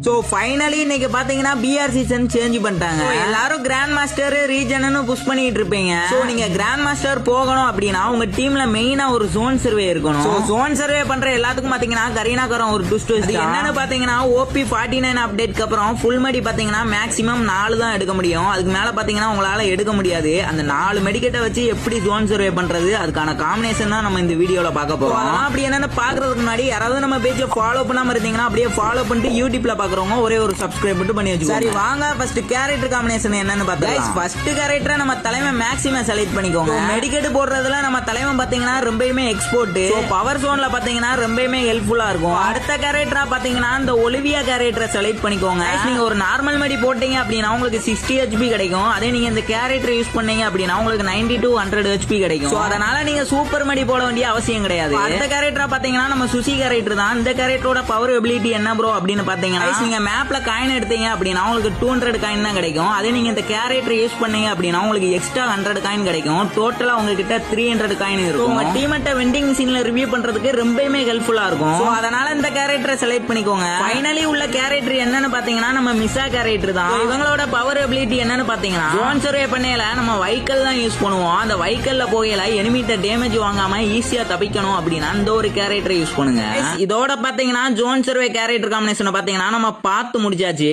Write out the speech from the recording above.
So finally இன்னைக்கு பாத்தீங்கன்னா PR season change பண்ணிட்டாங்க. எல்லாரும் கிராண்ட் மாஸ்டர் ரீஜன் புஷ் பண்ணிட்டு இருப்பீங்க. சோ நீங்க கிராண்ட் மாஸ்டர் போகணும் அப்படின்னா உங்க டீம்ல மெயினா ஒரு ஜோன் சர்வே இருக்கணும். சோ ஜோன் சர்வே பண்ற எல்லாத்துக்கும் பாத்தீங்கன்னா கரீனாக்காரன் ஒரு ட்விஸ்ட் என்னன்னு பாத்தீங்கன்னா ஓபி 49 அப்டேட்க்கு அப்புறம் ஃபுல் மெடி பாத்தீங்கன்னா மேக்ஸிமம் 4 தான் எடுக்க முடியும். அதுக்கு மேல பாத்தீங்கன்னா உங்களால எடுக்க முடியாது. அந்த 4 மெடிக்கெட்டை வச்சு எப்படி ஜோன் சர்வே பண்றது அதுக்கான காம்பினேஷன் தான் நம்ம இந்த வீடியோல பார்க்க போறோம். அப்படி என்னன்னு பாக்குறதுக்கு முன்னாடி யாராவது நம்ம பேஜை ஃபாலோ பண்ணாம இருந்தீங்கன்னா அப்படியே ஃபாலோ பண்ணிட்டு யூடியூப்ல பாக்குறவங்க ஒரே ஒரு சப்ஸ்கிரைப் மட்டும் பண்ணி வச்சுக்கோங்க. சரி வாங்க ஃபர்ஸ்ட் கேரக்டர் காம்பினேஷன் என்னன்னு பார்த்தா ஃபர்ஸ்ட் கேரக்டரை நம்ம தலைமை மேக்ஸிமம் செலக்ட் பண்ணிக்கோங்க. மெடிக்கெட் போடுறதுல நம்ம தலைமை பாத்தீங்கன்னா ரொம்பவே எக்ஸ்போர்ட். பவர் ஜோன்ல பாத்தீங்கன்னா ரொம்பவே ஹெல்ப்ஃபுல்லா இருக்கும். அடுத்த கேரக்டரா பாத்தீங்கன்னா இந்த ஒலிவியா கேரக்டரை செலக்ட் பண்ணிக்கோங்க. நீங்க ஒரு நார்மல் மெடி போட்டீங்க அப்படின்னா உங்களுக்கு 60 HP கிடைக்கும். அதே நீங்க இந்த கேரக்டர் யூஸ் பண்ணீங்க அப்படின்னா உங்களுக்கு 90 to 100 HP கிடைக்கும். அதனால நீங்க சூப்பர் மெடி போட வேண்டிய அவசியம் கிடையாது. அடுத்த கேரக்டரா பாத்தீங்கன்னா நம்ம சுசி கேரக்டர் தான். இந்த கேரக்டரோட பவர் எபிலிட்டி என்ன ப்ரோ அப்படின்னு பாத்தீங்கன்னா நீங்க மேப்ல காயின் எடுத்தீங்க அப்படின்னா உங்களுக்கு 200 காயின் தான் கிடைக்கும். அதே நீங்க இந்த கேரக்டர் யூஸ் பண்ணீங்க அப்படின்னா உங்களுக்கு எக்ஸ்ட்ரா 100 காயின் கிடைக்கும். டோட்டலா உங்ககிட்ட 300 காயின் இருக்கும். உங்க டீமேட்ட வெண்டிங் மிஷின்ல ரிவ்யூ பண்றதுக்கு ரொம்பவே ஹெல்ப்ஃபுல்லா இருக்கும். அதனால இந்த கேரக்டரை செலக்ட் பண்ணிக்கோங்க. ஃபைனலி உள்ள கேரக்டர் என்னன்னு பாத்தீங்கன்னா நம்ம மிசா கேரக்டர் தான். இவங்களோட பவர் எபிலிட்டி என்னன்னு பாத்தீங்கன்னா ஜோன் சர்வே பண்ணையில நம்ம வைக்கல் தான் யூஸ் பண்ணுவோம். அந்த வைக்கல்ல போகையில எனிமிட்ட டேமேஜ் வாங்காம ஈஸியா தப்பிக்கணும் அப்படின்னா இந்த ஒரு கேரக்டரை யூஸ் பண்ணுங்க. இதோட பாத்தீங்கன்னா ஜோன் சர்வே கேரக்டர் காம்பினேஷன் பாத்தீங்கன்னா நம்ம பார்த்து முடிச்சாச்சு.